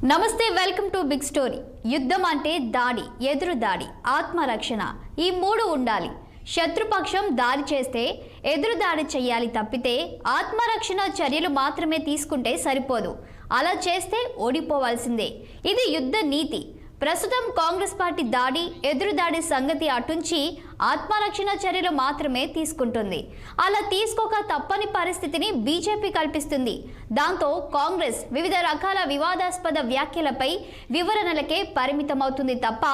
నమస్తే, welcome to big story. యుద్ధం అంటే దాడి, ఎదురు దాడి, ఆత్మరక్షణ, ఈ మూడు ఉండాలి. శత్రుపక్షం దాడి చేస్తే ఎదురు దాడి చేయాలి తప్పితే ఆత్మరక్షణ చర్యలు మాత్రమే తీసుకుంటే సరిపోదు. అలా చేస్తే ఓడిపోవాల్సిందే. ఇది యుద్ధ నీతి. ప్రస్తుతం కాంగ్రెస్ పార్టీ దాడి, ఎదురు దాడి సంగతి అటుంచి ఆత్మరక్షణ చర్యలు మాత్రమే తీసుకుంటుంది. అలా తీసుకోక తప్పని పరిస్థితిని బీజేపీ కల్పిస్తుంది. దాంతో కాంగ్రెస్ వివిధ రకాల వివాదాస్పద వ్యాఖ్యలపై వివరణలకే పరిమితమవుతుంది తప్ప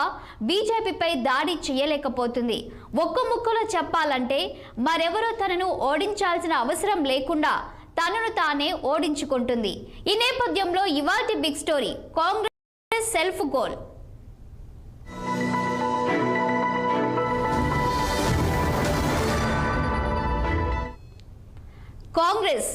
బీజేపీపై దాడి చేయలేకపోతుంది. ఒక్క ముక్కలో చెప్పాలంటే మరెవరో తనను ఓడించాల్సిన అవసరం లేకుండా తనను తానే ఓడించుకుంటుంది. ఈ నేపథ్యంలో ఇవాల్టి big story Congress self goal. Congress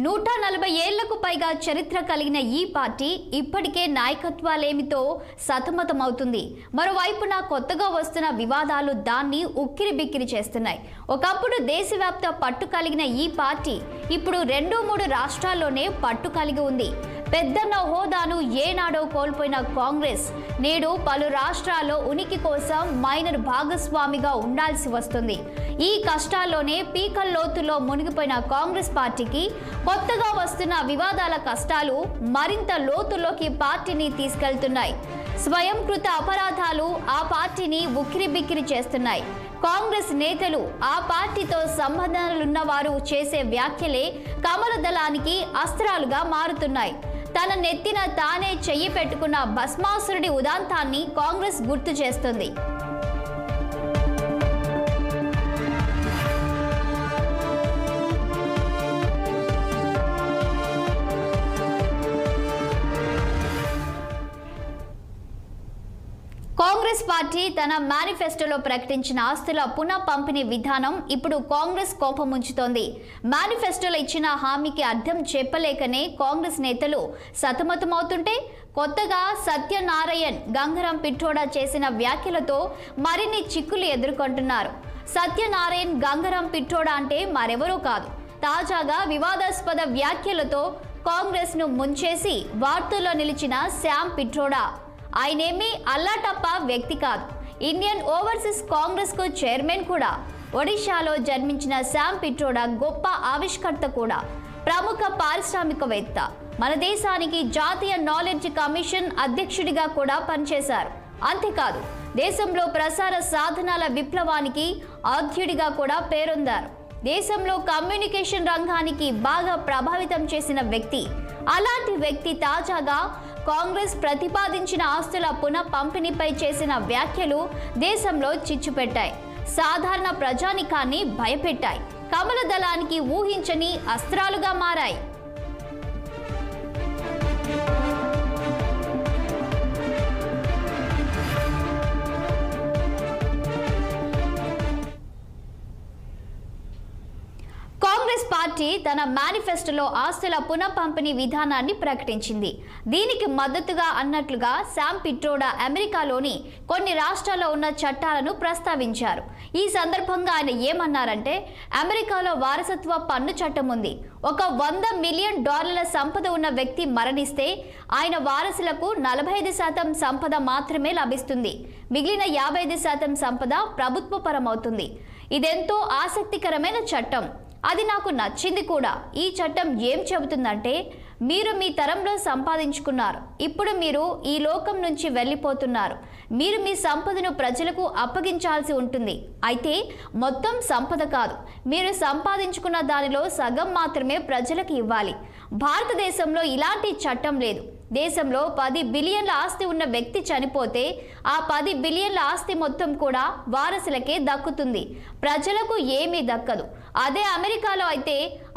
140 ఏళ్లకు పైగా చరిత్ర కలిగిన ఈ పార్టీ ఇప్పటికే నాయకత్వాలేమితో సతమతమవుతుంది. మరోవైపున కొత్తగా వస్తున్న వివాదాలు దాన్ని ఉక్కిరి బిక్కిరి చేస్తున్నాయి. ఒకప్పుడు దేశవ్యాప్త పట్టు కలిగిన ఈ పార్టీ ఇప్పుడు 2-3 రాష్ట్రాల్లోనే పట్టు కలిగి ఉంది. పెద్దన్న హోదాను ఏనాడో కోల్పోయిన కాంగ్రెస్ నేడు పలు రాష్ట్రాల్లో ఉనికి కోసం మైనర్ భాగస్వామిగా ఉండాల్సి వస్తుంది. ఈ కష్టాల్లోనే పీకల్లోతులో మునిగిపోయిన కాంగ్రెస్ పార్టీకి కొత్తగా వస్తున్న వివాదాల కష్టాలు మరింత లోతులోకి పార్టీని తీసుకెళ్తున్నాయి. స్వయంకృత అపరాధాలు ఆ పార్టీని ఉక్కిరిబిక్కిరి చేస్తున్నాయి. కాంగ్రెస్ నేతలు, ఆ పార్టీతో సంబంధాలున్న వారు చేసే వ్యాఖ్యలే కమల దళానికి అస్త్రాలుగా మారుతున్నాయి. తన నెత్తిన తానే చెయ్యి పెట్టుకున్న భస్మాసురుడి ఉదాంతాన్ని కాంగ్రెస్ గుర్తు చేస్తుంది. కాంగ్రెస్ పార్టీ తన మేనిఫెస్టోలో ప్రకటించిన ఆస్తుల పునః పంపిణీ విధానం ఇప్పుడు కాంగ్రెస్ కోపముంచుతోంది. మేనిఫెస్టోలో ఇచ్చిన హామీకి అర్థం చెప్పలేకనే కాంగ్రెస్ నేతలు సతమతమవుతుంటే కొత్తగా సత్యనారాయణ్, గంగరాం పిట్రోడా చేసిన వ్యాఖ్యలతో మరిన్ని చిక్కులు ఎదుర్కొంటున్నారు. సత్యనారాయణ్, గంగరాం పిట్రోడా అంటే మరెవరూ కాదు. తాజాగా వివాదాస్పద వ్యాఖ్యలతో కాంగ్రెస్ను ముంచేసి వార్తల్లో నిలిచిన శ్యామ్ పిట్రోడా. ఆయనేమీ అల్లాటప్ప వ్యక్తి కాదు. ఇండియన్ ఓవర్సీస్ కాంగ్రెస్ కు చైర్మన్ కూడా. ఒడిశాలో జన్మించిన శ్యామ్ పిట్రోడా గొప్ప ఆవిష్కర్త కూడా. ప్రముఖ పారిశ్రామికవేత్త. మన దేశానికి జాతీయ నాలెడ్జ్ కమిషన్ అధ్యక్షుడిగా కూడా పనిచేశారు. అంతేకాదు, దేశంలో ప్రసార సాధనాల విప్లవానికి ఆద్యుడిగా కూడా పేరొందారు. దేశంలో కమ్యూనికేషన్ రంగానికి బాగా ప్రభావితం చేసిన వ్యక్తి. అలాంటి వ్యక్తి తాజాగా కాంగ్రెస్ ప్రతిపాదించిన ఆస్తుల పునః పంపిణీపై చేసిన వ్యాఖ్యలు దేశంలో చిచ్చుపెట్టాయి. సాధారణ ప్రజానికాన్ని భయపెట్టాయి. కమల దళానికి ఊహించని అస్త్రాలుగా మారాయి. కాంగ్రెస్ పార్టీ తన మేనిఫెస్టోలో ఆస్తుల పునః పంపిణీ విధానాన్ని ప్రకటించింది. దీనికి మద్దతుగా అన్నట్లుగా శ్యామ్ పిట్రోడా అమెరికాలోని కొన్ని రాష్ట్రాల్లో ఉన్న చట్టాలను ప్రస్తావించారు. ఈ సందర్భంగా ఆయన ఏమన్నారంటే, అమెరికాలో వారసత్వ పన్ను చట్టం ఉంది. ఒక $100 మిలియన్ సంపద ఉన్న వ్యక్తి మరణిస్తే ఆయన వారసులకు 45% సంపద మాత్రమే లభిస్తుంది. మిగిలిన 55% సంపద ప్రభుత్వ పరమవుతుంది. ఇదెంతో ఆసక్తికరమైన చట్టం. అది నాకు నచ్చింది కూడా. ఈ చట్టం ఏం చెబుతుందంటే, మీరు మీ తరంలో సంపాదించుకున్నారు, ఇప్పుడు మీరు ఈ లోకం నుంచి వెళ్ళిపోతున్నారు. మీరు మీ సంపదను ప్రజలకు అప్పగించాల్సి ఉంటుంది. అయితే మొత్తం సంపద కాదు, మీరు సంపాదించుకున్న దానిలో సగం మాత్రమే ప్రజలకు ఇవ్వాలి. భారతదేశంలో ఇలాంటి చట్టం లేదు. దేశంలో 10 బిలియన్ల ఆస్తి ఉన్న వ్యక్తి చనిపోతే ఆ 10 బిలియన్ల ఆస్తి మొత్తం కూడా వారసులకే దక్కుతుంది, ప్రజలకు ఏమీ దక్కదు. అదే అమెరికాలో అయితే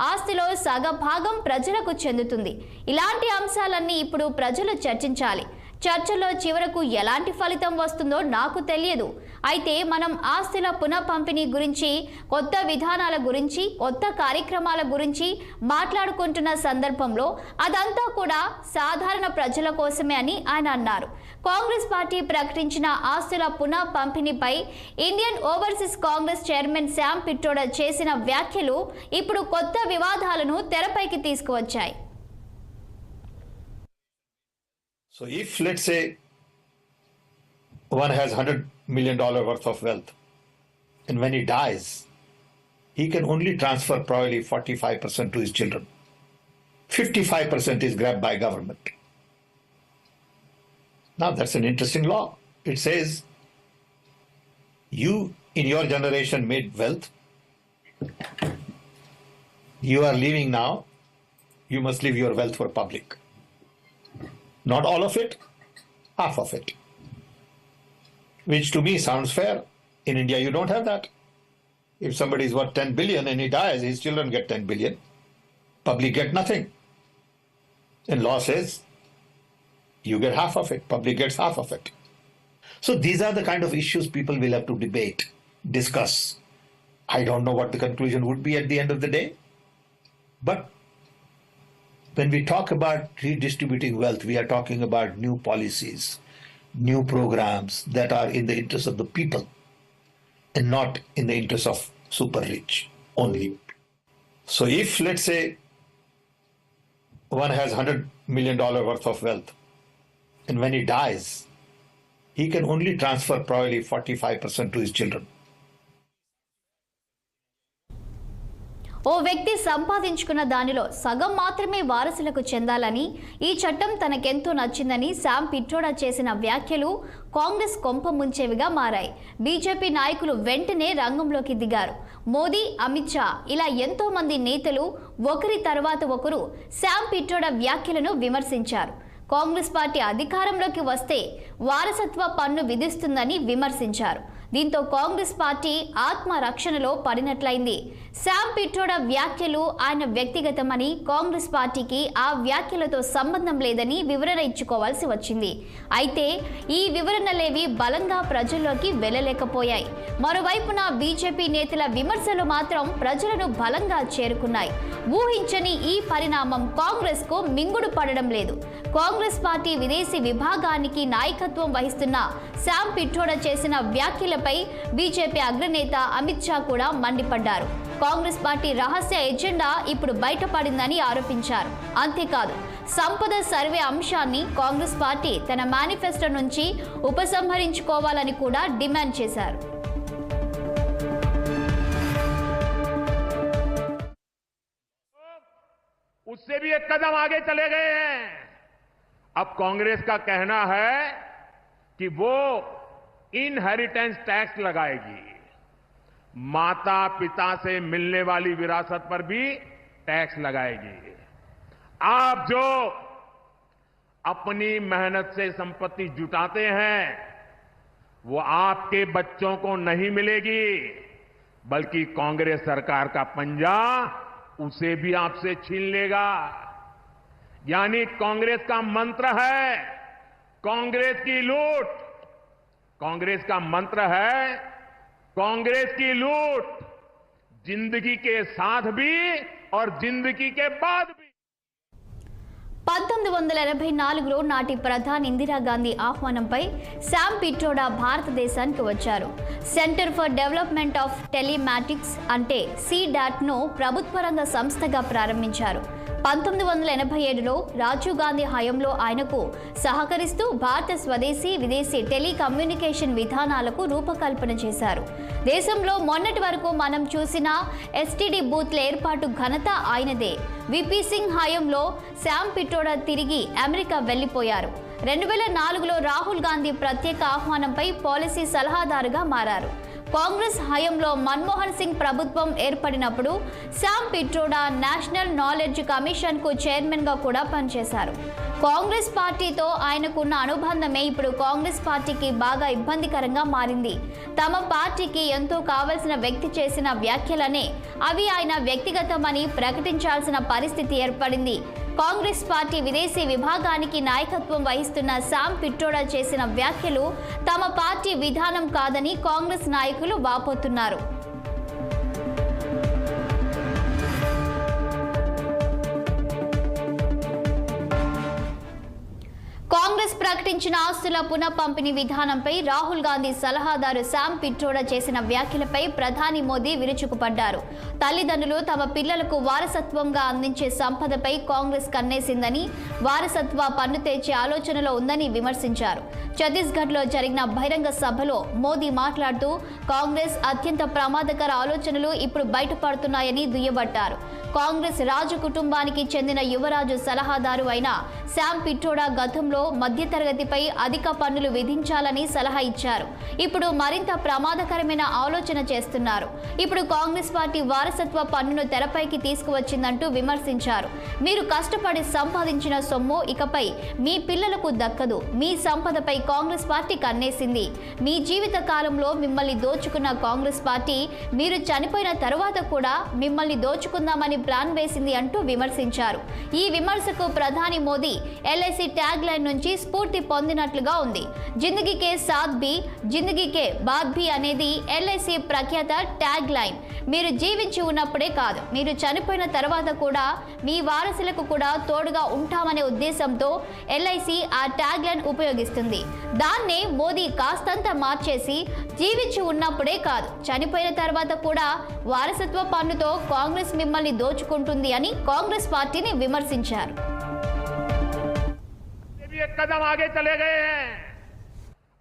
ఆస్తిలో సగ భాగం ప్రజలకు చెందుతుంది. ఇలాంటి అంశాలన్నీ ఇప్పుడు ప్రజలు చర్చించాలి. చర్చలో చివరకు ఎలాంటి ఫలితం వస్తుందో నాకు తెలియదు. అయితే మనం ఆస్తుల పునః పంపిణీ గురించి, కొత్త విధానాల గురించి, కొత్త కార్యక్రమాల గురించి మాట్లాడుకుంటున్న సందర్భంలో అదంతా కూడా సాధారణ ప్రజల కోసమే అని ఆయన అన్నారు. కాంగ్రెస్ పార్టీ ప్రకటించిన ఆస్తుల పునః పంపిణీపై Indian overseas Congress chairman Sam Pitroda చేసిన వ్యాఖ్యలు ఇప్పుడు కొత్త వివాదాలను తెరపైకి తీసుకువచ్చాయి. So if, let's say, one has $100 million worth of wealth, and when he dies, he can only transfer probably 45% to his children. 55% is grabbed by government. Now that's an interesting law. It says, you in your generation made wealth. You are leaving now. You must leave your wealth for public. Not all of it, half of it. Which to me sounds fair. In India, you don't have that. If somebody is worth 10 billion and he dies, his children get 10 billion. Public get nothing. And law says, you get half of it, public gets half of it. So these are the kind of issues people will have to debate, discuss. I don't know what the conclusion would be at the end of the day. But when we talk about redistributing wealth, we are talking about new policies, new programs that are in the interest of the people and not in the interest of super rich only. So if, let's say, one has $100 million worth of wealth, and when he dies, he can only transfer probably 45% to his children. ఓ వ్యక్తి సంపాదించుకున్న దానిలో సగం మాత్రమే వారసులకు చెందాలని ఈ చట్టం తనకెంతో నచ్చిందని Sam Pitroda చేసిన వ్యాఖ్యలు కాంగ్రెస్ కొంప ముంచేవిగా మారాయి. బీజేపీ నాయకులు వెంటనే రంగంలోకి దిగారు. మోదీ, అమిత్ షా ఇలా ఎంతో మంది నేతలు ఒకరి తర్వాత ఒకరు శామ్ పిట్రోడా వ్యాఖ్యలను విమర్శించారు. కాంగ్రెస్ పార్టీ అధికారంలోకి వస్తే వారసత్వ పన్ను విధిస్తుందని విమర్శించారు. దీంతో కాంగ్రెస్ పార్టీ ఆత్మరక్షణలో పడినట్లయింది. శామ్ పిట్రోడా వ్యాఖ్యలు ఆయన వ్యక్తిగతమని, కాంగ్రెస్ పార్టీకి ఆ వ్యాఖ్యలతో సంబంధం లేదని వివరణ ఇచ్చుకోవాల్సి వచ్చింది. అయితే ఈ వివరణలేవి బలంగా ప్రజల్లోకి వెళ్ళలేకపోయాయి. మరోవైపున బీజేపీ నేతల విమర్శలు మాత్రం ప్రజలను బలంగా చేరుకున్నాయి. ఊహించని ఈ పరిణామం కాంగ్రెస్ కు మింగుడు పడడం లేదు. కాంగ్రెస్ పార్టీ విదేశీ విభాగానికి నాయకత్వం వహిస్తున్న శామ్ పిట్రోడా చేసిన వ్యాఖ్యలపై బీజేపీ అగ్రనేత అమిత్ షా కూడా మండిపడ్డారు. కాంగ్రెస్ పార్టీ రహస్య ఎజెండా ఇప్పుడు బయటపడిందని ఆరోపించారు. అంతేకాదు, సంపద సర్వే అంశాన్ని కాంగ్రెస్ పార్టీ తన మేనిఫెస్టో నుంచి ఉపసంహరించుకోవాలని కూడా డిమాండ్ చేశారు. उससे भी एक कदम आगे चले गए हैं. अब कांग्रेस का कहना है कि वो इनहेरिटेंस टैक्स लगाएगी. माता पिता से मिलने वाली विरासत पर भी टैक्स लगाएगी. आप जो अपनी मेहनत से संपत्ति जुटाते हैं वो आपके बच्चों को नहीं मिलेगी, बल्कि कांग्रेस सरकार का पंजा उसे भी आपसे छीन लेगा. यानी कांग्रेस का मंत्र है कांग्रेस की लूट. कांग्रेस का मंत्र है कांग्रेस की लूट, जिंदगी के साथ भी और जिंदगी के बाद भी. 1984లో నాటి ప్రధాని ఇందిరాగాంధీ ఆహ్వానంపై శామ్ పిట్రోడా భారతదేశానికి వచ్చారు. Centre for development of telematics అంటే CDAT-ను ప్రభుత్వ రంగ సంస్థగా ప్రారంభించారు. 1987లో రాజీవ్ గాంధీ హయాంలో ఆయనకు సహకరిస్తూ భారత స్వదేశీ, విదేశీ టెలికమ్యూనికేషన్ విధానాలకు రూపకల్పన చేశారు. దేశంలో మొన్నటి వరకు మనం చూసిన STD బూత్ల ఏర్పాటు ఘనత ఆయనదే. VP సింగ్ హయాంలో శామ్ పిట్రోడా తిరిగి అమెరికా వెళ్లిపోయారు. 2004లో రాహుల్ గాంధీ ప్రత్యేక ఆహ్వానంపై పాలసీ సలహాదారుగా మారారు. కాంగ్రెస్ హయాంలో మన్మోహన్ సింగ్ ప్రభుత్వం ఏర్పడినప్పుడు Sam Pitroda national knowledge commission కు చైర్మన్ గా కూడా పనిచేశారు. కాంగ్రెస్ పార్టీతో ఆయనకున్న అనుబంధమే ఇప్పుడు కాంగ్రెస్ పార్టీకి బాగా ఇబ్బందికరంగా మారింది. తమ పార్టీకి ఎంతో కావలసిన వ్యక్తి చేసిన వ్యాఖ్యలనే అవి ఆయన వ్యక్తిగతమని ప్రకటించాల్సిన పరిస్థితి ఏర్పడింది. కాంగ్రెస్ పార్టీ విదేశీ విభాగానికి నాయకత్వం వహిస్తున్న శామ్ పిట్రోడా చేసిన వ్యాఖ్యలు తమ పార్టీ విధానం కాదని కాంగ్రెస్ నాయకులు వాపోతున్నారు. కాంగ్రెస్ ప్రకటించిన ఆస్తుల పునః పంపిణీ విధానంపై రాహుల్ గాంధీ సలహాదారు శామ్ పిట్రోడా చేసిన వ్యాఖ్యలపై ప్రధాని మోదీ విరుచుకుపడ్డారు. తల్లిదండ్రులు తమ పిల్లలకు వారసత్వంగా అందించే సంపదపై కాంగ్రెస్ కన్నేసిందని, వారసత్వ పన్ను తెచ్చే ఆలోచనలో ఉందని విమర్శించారు. ఛత్తీస్గఢ్లో జరిగిన బహిరంగ సభలో మోదీ మాట్లాడుతూ కాంగ్రెస్ అత్యంత ప్రమాదకర ఆలోచనలు ఇప్పుడు బయటపడుతున్నాయని దుయ్యబట్టారు. కాంగ్రెస్ రాజు కుటుంబానికి చెందిన యువరాజు సలహాదారు అయిన శామ్ పిట్రోడా గతంలో మధ్యతరగతిపై అధిక పన్నులు విధించాలని సలహా ఇచ్చారు. ఇప్పుడు మరింత ప్రమాదకరమైన ఆలోచన చేస్తున్నారు. ఇప్పుడు కాంగ్రెస్ పార్టీ వారసత్వ పన్నును తెరపైకి తీసుకువచ్చిందంటూ విమర్శించారు. మీరు కష్టపడి సంపాదించిన సొమ్ము ఇకపై మీ పిల్లలకు దక్కదు. మీ సంపదపై కాంగ్రెస్ పార్టీ కన్నేసింది. మీ జీవిత కాలంలో మిమ్మల్ని దోచుకున్న కాంగ్రెస్ పార్టీ మీరు చనిపోయిన తరువాత కూడా మిమ్మల్ని దోచుకుందామని ప్లాన్ వేసింది అంటూ విమర్శించారు. ఈ విమర్శకు ప్రధాని మోదీ ఎల్ఐసి ట్యాగ్ లైన్ నుంచి స్ఫూర్తి పొందినట్లుగా ఉంది. జిందగీ కే సాత్ భీ జిందగీ కే బాద్ భీ అనేది ఎల్ఐసి ప్రఖ్యాత ట్యాగ్ లైన్. మీరు జీవించి ఉన్నప్పుడే కాదు, మీరు చనిపోయిన తర్వాత కూడా మీ వారసులకు కూడా తోడుగా ఉంటామనే ఉద్దేశంతో ఎల్ఐసి ఆ ట్యాగ్ లైన్ ఉపయోగిస్తుంది. దాన్నే మోదీ కాస్తంత మార్చేసి జీవించి ఉన్నప్పుడే కాదు, చనిపోయిన తర్వాత కూడా వారసత్వ పన్నుతో కాంగ్రెస్ మిమ్మల్ని దోచుకుంటుంది అని కాంగ్రెస్ పార్టీని విమర్శించారు. एक कदम आगे चले गए हैं।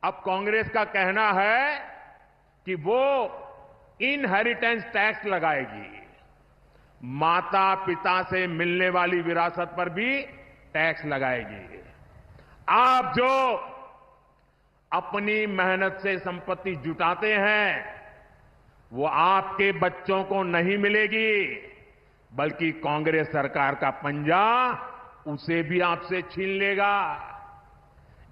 अब कांग्रेस का कहना है कि वो इनहेरिटेंस टैक्स लगाएगी, माता पिता से मिलने वाली विरासत पर भी टैक्स लगाएगी। आप जो अपनी मेहनत से संपत्ति जुटाते हैं वो आपके बच्चों को नहीं मिलेगी, बल्कि कांग्रेस सरकार का पंजा उसे भी आपसे छीन लेगा।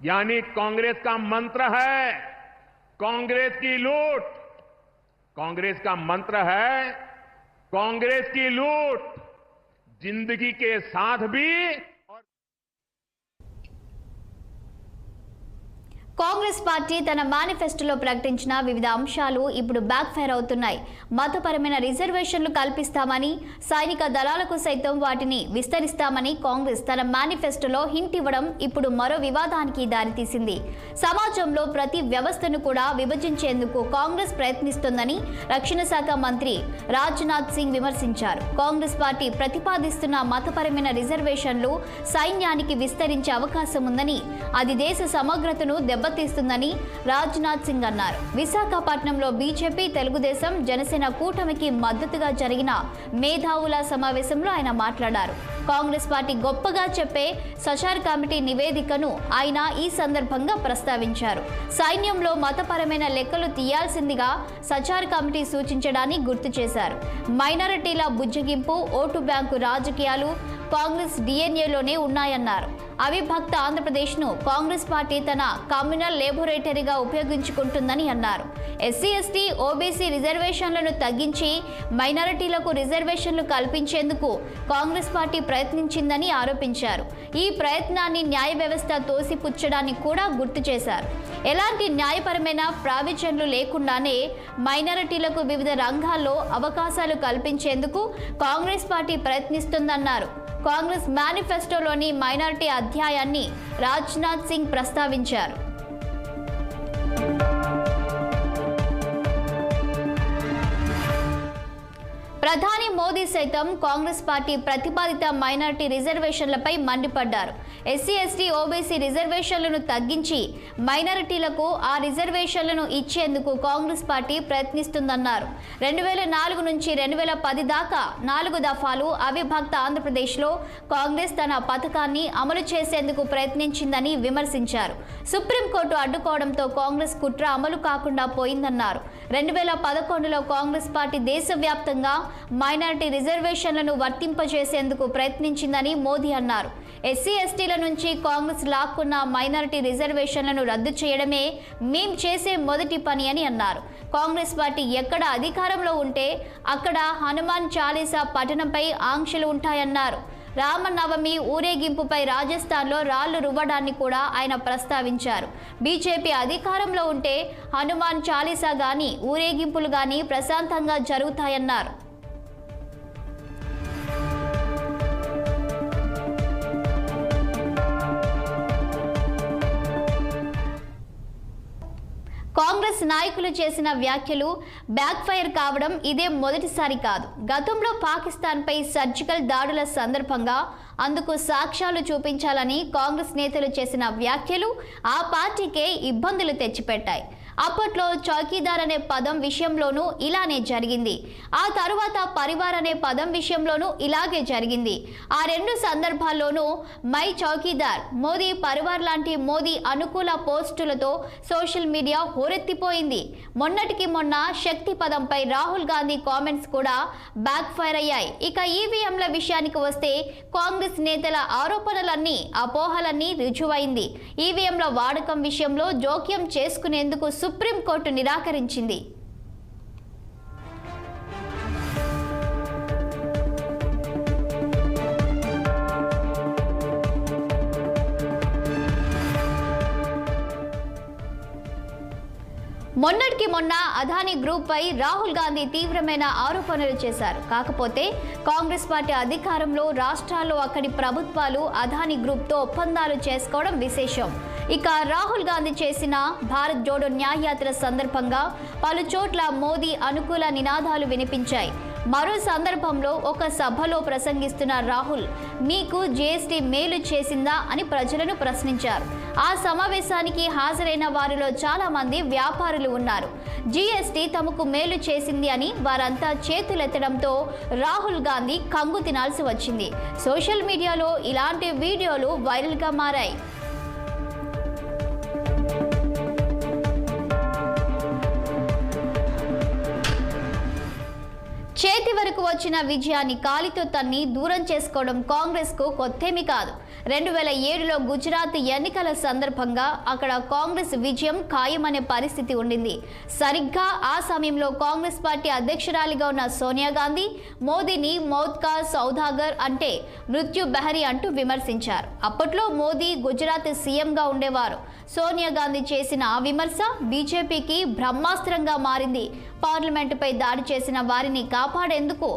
यानी कांग्रेस का मंत्र है कांग्रेस की लूट, कांग्रेस का मंत्र है कांग्रेस की लूट, जिंदगी के साथ भी। కాంగ్రెస్ పార్టీ తన మేనిఫెస్టోలో ప్రకటించిన వివిధ అంశాలు ఇప్పుడు బ్యాక్ ఫైర్ అవుతున్నాయి. మతపరమైన రిజర్వేషన్లు కల్పిస్తామని, సైనిక దళాలకు సైతం వాటిని విస్తరిస్తామని కాంగ్రెస్ తన మేనిఫెస్టోలో హింట్ ఇవ్వడం ఇప్పుడు మరో వివాదానికి దారితీసింది. సమాజంలో ప్రతి వ్యవస్థను కూడా విభజించేందుకు కాంగ్రెస్ ప్రయత్నిస్తోందని రక్షణ శాఖ మంత్రి రాజ్నాథ్ సింగ్ విమర్శించారు. కాంగ్రెస్ పార్టీ ప్రతిపాదిస్తున్న మతపరమైన రిజర్వేషన్లు సైన్యానికి విస్తరించే అవకాశం ఉందని, అది దేశ సమగ్రతను దెబ్బతీస్తుందని రాజ్నాథ్ సింగ్ అన్నారు. విశాఖపట్నంలో బీజేపీ, తెలుగుదేశం, జనసేన కూటమికి మద్దతుగా జరిగిన మేధావుల సమావేశంలో ఆయన మాట్లాడారు. కాంగ్రెస్ పార్టీ గొప్పగా చెప్పే సచార్ కమిటీ నివేదికను ఆయన ఈ సందర్భంగా ప్రస్తావించారు. సైన్యంలో మతపరమైన లెక్కలు తీయాల్సిందిగా సచార్ కమిటీ సూచించడాన్ని గుర్తు చేశారు. మైనారిటీల బుజ్జగింపు, ఓటు బ్యాంకు రాజకీయాలు కాంగ్రెస్ డిఎన్ఏలోనే ఉన్నాయన్నారు. అవిభక్త ఆంధ్రప్రదేశ్ను కాంగ్రెస్ పార్టీ తన కమ్యూనల్ లేబొరేటరీగా ఉపయోగించుకుంటుందని అన్నారు. ఎస్సీ, ఎస్టీ, ఓబీసీ రిజర్వేషన్లను తగ్గించి మైనారిటీలకు రిజర్వేషన్లు కల్పించేందుకు కాంగ్రెస్ పార్టీ ప్రయత్నించిందని ఆరోపించారు. ఈ ప్రయత్నాన్ని న్యాయ వ్యవస్థ తోసిపుచ్చడాన్ని కూడా గుర్తు చేశారు. ఎలాంటి న్యాయపరమైన ప్రావిజన్లు లేకుండానే మైనారిటీలకు వివిధ రంగాల్లో అవకాశాలు కల్పించేందుకు కాంగ్రెస్ పార్టీ ప్రయత్నిస్తుందన్నారు. కాంగ్రెస్ మేనిఫెస్టోలోని మైనారిటీ అధ్యాయాన్ని రాజ్నాథ్ సింగ్ ప్రస్తావించారు. ప్రధాని మోదీ సైతం కాంగ్రెస్ పార్టీ ప్రతిపాదిత మైనారిటీ రిజర్వేషన్లపై మండిపడ్డారు. ఎస్సీ, ఎస్టీ, ఓబీసీ రిజర్వేషన్లను తగ్గించి మైనారిటీలకు ఆ రిజర్వేషన్లను ఇచ్చేందుకు కాంగ్రెస్ పార్టీ ప్రయత్నిస్తుందన్నారు. 2004 నుంచి 2010 దాకా 4 దఫాలు అవిభక్త ఆంధ్రప్రదేశ్లో కాంగ్రెస్ తన పథకాన్ని అమలు చేసేందుకు ప్రయత్నించిందని విమర్శించారు. సుప్రీంకోర్టు అడ్డుకోవడంతో కాంగ్రెస్ కుట్ర అమలు కాకుండా పోయిందన్నారు. 2011లో కాంగ్రెస్ పార్టీ దేశవ్యాప్తంగా మైనారిటీ రిజర్వేషన్లను వర్తింపజేసేందుకు ప్రయత్నించిందని మోదీ అన్నారు. ఎస్సీ, ఎస్టీల నుంచి కాంగ్రెస్ లాక్కున్న మైనారిటీ రిజర్వేషన్లను రద్దు చేయడమే మేం చేసే మొదటి పని అని అన్నారు. కాంగ్రెస్ పార్టీ ఎక్కడ అధికారంలో ఉంటే అక్కడ హనుమాన్ చాలీసా పఠనంపై ఆంక్షలు ఉంటాయన్నారు. రామనవమి ఊరేగింపుపై రాజస్థాన్లో రాళ్లు రువ్వడాన్ని కూడా ఆయన ప్రస్తావించారు. బీజేపీ అధికారంలో ఉంటే హనుమాన్ చాలీసా గాని ఊరేగింపులు గాని ప్రశాంతంగా జరుగుతాయన్నారు. కాంగ్రెస్ కాంగ్రెస్ నాయకులు చేసిన వ్యాఖ్యలు బ్యాక్ ఫైర్ కావడం ఇదే మొదటిసారి కాదు. గతంలో పాకిస్తాన్పై సర్జికల్ దాడుల సందర్భంగా అందుకు సాక్ష్యాలు చూపించాలని కాంగ్రెస్ నేతలు చేసిన వ్యాఖ్యలు ఆ పార్టీకే ఇబ్బందులు తెచ్చిపెట్టాయి. అప్పట్లో చౌకీదార్ అనే పదం విషయంలోనూ ఇలానే జరిగింది. ఆ తరువాత పరివార్ అనే పదం విషయంలోనూ ఇలాగే జరిగింది. ఆ రెండు సందర్భాల్లోనూ మై చౌకీదార్, మోదీ పరివార్ లాంటి మోదీ అనుకూల పోస్టులతో సోషల్ మీడియా హోరెత్తిపోయింది. మొన్నటికి మొన్న శక్తి పదంపై రాహుల్ గాంధీ కామెంట్స్ కూడా బ్యాక్ ఫైర్ అయ్యాయి. ఇక ఈవీఎంల విషయానికి వస్తే కాంగ్రెస్ నేతల ఆరోపణలన్నీ అపోహలన్నీ రుజువైంది. ఈవీఎంల వాడకం విషయంలో జోక్యం చేసుకునేందుకు సుప్రీంకోర్టు నిరాకరించింది. మొన్నటికి మొన్న అదానీ గ్రూప్ పై రాహుల్ గాంధీ తీవ్రమైన ఆరోపణలు చేశారు. కాకపోతే కాంగ్రెస్ పార్టీ అధికారంలో రాష్ట్రాల్లో అక్కడి ప్రభుత్వాలు అదానీ గ్రూప్ తో ఒప్పందాలు చేసుకోవడం విశేషం. ఇక రాహుల్ గాంధీ చేసిన భారత్ జోడో న్యాయయాత్ర సందర్భంగా పలు చోట్ల మోదీ అనుకూల నినాదాలు వినిపించాయి. మరో సందర్భంలో ఒక సభలో ప్రసంగిస్తున్న రాహుల్ మీకు జీఎస్టీ మేలు చేసిందా అని ప్రజలను ప్రశ్నించారు. ఆ సమావేశానికి హాజరైన వారిలో చాలా మంది వ్యాపారులు ఉన్నారు. జీఎస్టీ తమకు మేలు చేసింది అని వారంతా చేతులెత్తడంతో రాహుల్ గాంధీ కంగు తినాల్సి వచ్చింది. సోషల్ మీడియాలో ఇలాంటి వీడియోలు వైరల్గా మారాయి. చేతి వరకు వచ్చిన విజయాన్ని కాలితో తన్ని దూరం చేసుకోవడం కాంగ్రెస్ కు కొత్తేమీ కాదు. 2007లో గుజరాత్ ఎన్నికల సందర్భంగా అక్కడ కాంగ్రెస్ విజయం ఖాయమనే పరిస్థితి ఉండింది. సరిగ్గా ఆ సమయంలో కాంగ్రెస్ పార్టీ అధ్యక్షురాలిగా ఉన్న సోనియా గాంధీ మోదీని మౌత్ కా సౌదాగర్ అంటే మృత్యు బెహరీ అంటూ విమర్శించారు. అప్పట్లో మోదీ గుజరాత్ సీఎంగా ఉండేవారు. సోనియా గాంధీ చేసిన ఆ విమర్శ బీజేపీకి బ్రహ్మాస్త్రంగా మారింది. పార్లమెంటుపై దాడి చేసిన వారిని కాపాడేందుకు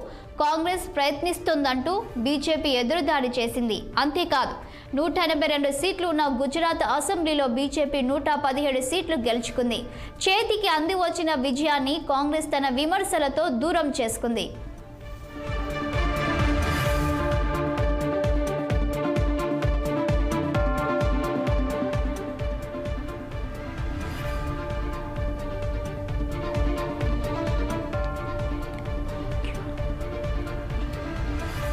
కాంగ్రెస్ ప్రయత్నిస్తుందంటూ బీజేపీ ఎదురుదాడి చేసింది. అంతేకాదు 182 సీట్లు ఉన్న గుజరాత్ అసెంబ్లీలో బీజేపీ 117 సీట్లు గెలుచుకుంది. చేతికి అంది వచ్చిన విజయాన్ని కాంగ్రెస్ తన విమర్శలతో దూరం చేసుకుంది.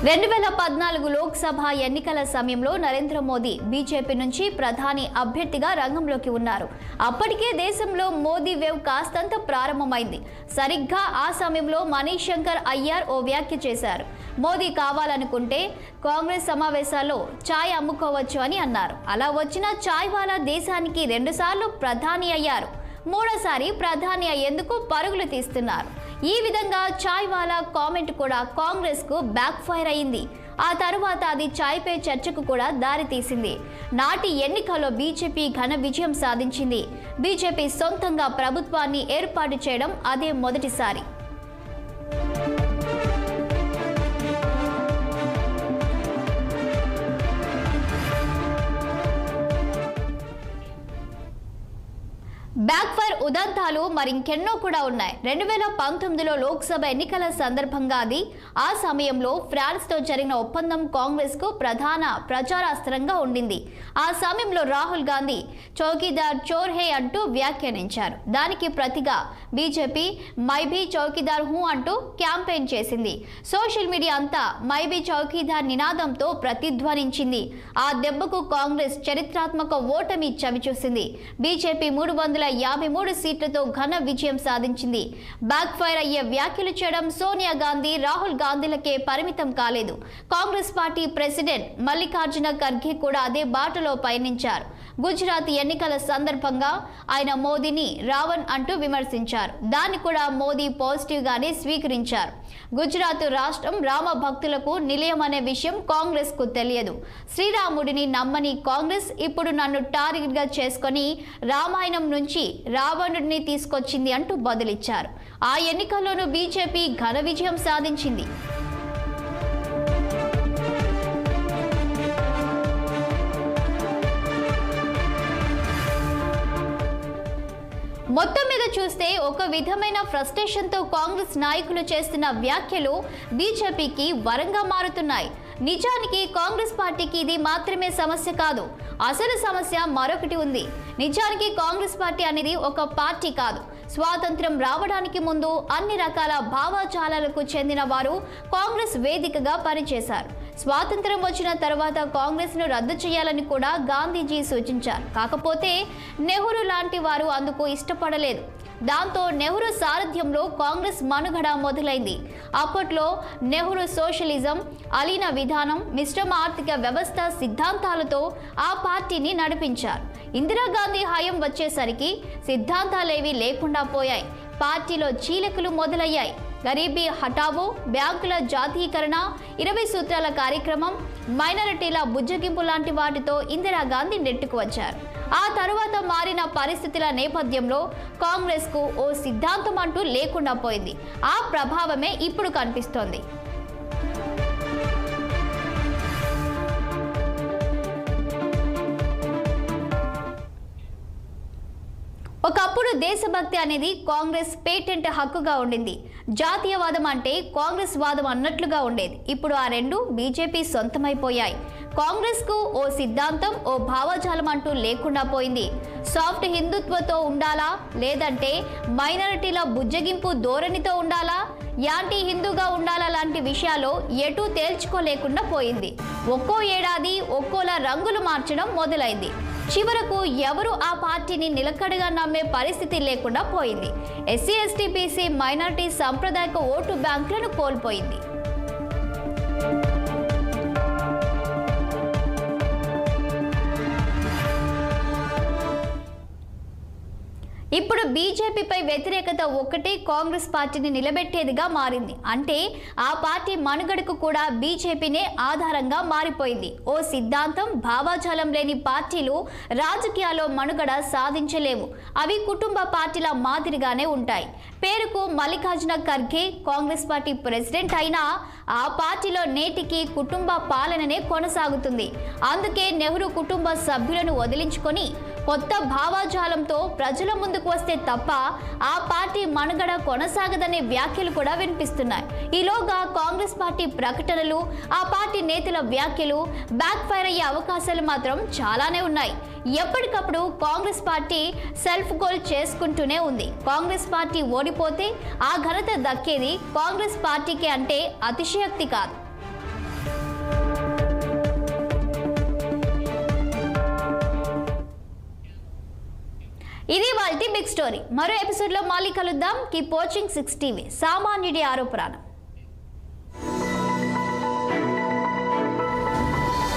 రెండు 2014 లోక్సభ ఎన్నికల సమయంలో నరేంద్ర మోదీ బీజేపీ నుంచి ప్రధాని అభ్యర్థిగా రంగంలోకి ఉన్నారు. అప్పటికే దేశంలో మోదీ వేవ్ కాస్తంత ప్రారంభమైంది. సరిగ్గా ఆ సమయంలో మనీష్ శంకర్ అయ్యర్ ఓ వ్యాఖ్య చేశారు. మోదీ కావాలనుకుంటే కాంగ్రెస్ సమావేశాల్లో ఛాయ్ అమ్ముకోవచ్చు అని అన్నారు. అలా వచ్చిన ఛాయ్ వాలా దేశానికి 2 సార్లు ప్రధాని అయ్యారు. మూడోసారి ప్రధాని అయ్యేందుకు పరుగులు తీస్తున్నారు. ఈ విధంగా ఛాయ్ వాలా కామెంట్ కూడా కాంగ్రెస్ కు బ్యాక్ ఫైర్ అయింది. ఆ తరువాత అది ఛాయ్ పే చర్చకు కూడా దారితీసింది. నాటి ఎన్నికల్లో బీజేపీ ఘన విజయం సాధించింది. బీజేపీ సొంతంగా ప్రభుత్వాన్ని ఏర్పాటు చేయడం అదే మొదటిసారి. బ్యాక్ ఫైర్ ఉదంతాలు మరింకెన్నో కూడా ఉన్నాయి. 2019లో లోక్సభ ఎన్నికల సందర్భంగా ఆ సమయంలో ఫ్రాన్స్తో జరిగిన ఒప్పందం కాంగ్రెస్ కు ప్రధాన ప్రచారాస్త్రంగా ఉండింది. ఆ సమయంలో రాహుల్ గాంధీ చౌకీదార్ చోర్ హే అంటూ వ్యాఖ్యానించారు. దానికి ప్రతిగా బీజేపీ మైబీ చౌకీదార్ హూ అంటూ క్యాంపెయిన్ చేసింది. సోషల్ మీడియా అంతా మైబీ చౌకీదార్ నినాదంతో ప్రతిధ్వనించింది. ఆ దెబ్బకు కాంగ్రెస్ చరిత్రాత్మక ఓటమి చవిచూసింది. బీజేపీ 353 సీట్లతో ఘన విజయం సాధించింది. బ్యాక్ ఫైర్ అయ్యే వ్యాఖ్యలు చేయడం సోనియా గాంధీ, రాహుల్ గాంధీలకే పరిమితం కాలేదు. కాంగ్రెస్ పార్టీ ప్రెసిడెంట్ మల్లికార్జున ఖర్గే కూడా అదే బాటలో పయనించారు. గుజరాత్ ఎన్నికల సందర్భంగా ఆయన మోదీని రావణ్ అంటూ విమర్శించారు. దాన్ని కూడా మోదీ పాజిటివ్ గానే స్వీకరించారు. గుజరాత్ రాష్ట్రం రామ భక్తులకు నిలయం అనే విషయం కాంగ్రెస్ కు తెలియదు. శ్రీరాముడిని నమ్మని కాంగ్రెస్ ఇప్పుడు నన్ను టార్గెట్ గా చేసుకొని రామాయణం నుంచి రావణుడిని తీసుకొచ్చింది అంటూ బదులిచ్చారు. ఆ ఎన్నికల్లోనూ బీజేపీ ఘన విజయం సాధించింది. మొత్తం మీద ఒక విధమైన ఫ్రస్ట్రేషన్తో కాంగ్రెస్ నాయకులు చేస్తున్న వ్యాఖ్యలు బీజేపీకి వరంగా మారుతున్నాయి. నిజానికి కాంగ్రెస్ పార్టీకి ఇది మాత్రమే సమస్య కాదు, అసలు సమస్య మరొకటి ఉంది. నిజానికి కాంగ్రెస్ పార్టీ అనేది ఒక పార్టీ కాదు. స్వాతంత్ర్యం రావడానికి ముందు అన్ని రకాల భావజాలాలకు చెందిన వారు కాంగ్రెస్ వేదికగా పనిచేశారు. స్వాతంత్ర్యం వచ్చిన తర్వాత కాంగ్రెస్ను రద్దు చేయాలని కూడా గాంధీజీ సూచించారు. కాకపోతే నెహ్రూ లాంటి వారు అందుకు ఇష్టపడలేదు. దాంతో నెహ్రూ సారథ్యంలో కాంగ్రెస్ మనుగడ మొదలైంది. అప్పట్లో నెహ్రూ సోషలిజం, అలీన విధానం, మిశ్రమ ఆర్థిక వ్యవస్థ సిద్ధాంతాలతో ఆ పార్టీని నడిపించారు. ఇందిరాగాంధీ హయాం వచ్చేసరికి సిద్ధాంతాలేవీ లేకుండా పోయాయి. పార్టీలో చీలికలు మొదలయ్యాయి. గరీబీ హఠావో, బ్యాంకుల జాతీయకరణ, 20 సూత్రాల కార్యక్రమం, మైనారిటీల బుజ్జగింపు లాంటి వాటితో ఇందిరాగాంధీ నెట్టుకు వచ్చారు. ఆ తరువాత మారిన పరిస్థితుల నేపథ్యంలో కాంగ్రెస్కు ఓ సిద్ధాంతం అంటూ లేకుండా పోయింది. ఆ ప్రభావమే ఇప్పుడు కనిపిస్తోంది. ఒకప్పుడు దేశభక్తి అనేది కాంగ్రెస్ పేటెంట్ హక్కుగా ఉండింది. జాతీయవాదం అంటే కాంగ్రెస్ వాదం అన్నట్లుగా ఉండేది. ఇప్పుడు ఆ రెండు బీజేపీ సొంతమైపోయాయి. కాంగ్రెస్కు ఓ సిద్ధాంతం, ఓ భావజాలం అంటూ లేకుండా పోయింది. సాఫ్ట్ హిందుత్వతో ఉండాలా, లేదంటే మైనారిటీల బుజ్జగింపు ధోరణితో ఉండాలా, యాంటీ హిందూగా ఉండాలా లాంటి విషయాల్లో ఎటూ తేల్చుకోలేకుండా పోయింది. ఒక్కో ఏడాది ఒక్కోలా రంగులు మార్చడం మొదలైంది. చివరకు ఎవరు ఆ పార్టీని నిలకడగా నమ్మే పరిస్థితి లేకుండా పోయింది. ఎస్సీ, ఎస్టీ, బీసీ, మైనారిటీ సాంప్రదాయక ఓటు బ్యాంకులను కోల్పోయింది. ఇప్పుడు బీజేపీపై వ్యతిరేకత ఒక్కటే కాంగ్రెస్ పార్టీని నిలబెట్టేదిగా మారింది. అంటే ఆ పార్టీ మనుగడకు కూడా బీజేపీనే ఆధారంగా మారిపోయింది. ఓ సిద్ధాంతం, భావజాలం లేని పార్టీలు రాజకీయాల్లో మనుగడ సాధించలేవు. అవి కుటుంబ పార్టీల మాదిరిగానే ఉంటాయి. పేరుకు మల్లికార్జున ఖర్గే కాంగ్రెస్ పార్టీ ప్రెసిడెంట్ అయినా ఆ పార్టీలో నేటికి కుటుంబ పాలననే కొనసాగుతుంది. అందుకే నెహ్రూ కుటుంబ సభ్యులను వదిలించుకొని కొత్త భావజాలంతో ప్రజల ముందుకు వస్తే తప్ప ఆ పార్టీ మనుగడ కొనసాగదనే వ్యాఖ్యలు కూడా వినిపిస్తున్నాయి. ఈలోగా కాంగ్రెస్ పార్టీ ప్రకటనలు, ఆ పార్టీ నేతల వ్యాఖ్యలు బ్యాక్ ఫైర్ అయ్యే అవకాశాలు మాత్రం చాలానే ఉన్నాయి. ఎప్పటికప్పుడు కాంగ్రెస్ పార్టీ సెల్ఫ్ గోల్ చేసుకుంటూనే ఉంది. కాంగ్రెస్ పార్టీ ఓడిపోతే ఆ ఘనత దక్కేది కాంగ్రెస్ పార్టీకి అంటే అతిశయోక్తి కాదు. ఇది వాల్టి బిగ్ స్టోరీ. మరో ఎపిసోడ్లో మళ్ళీ కలుద్దాం. కీప్ వాచింగ్ 6 టీవీ, సామాన్యుడి ఆరోపణ.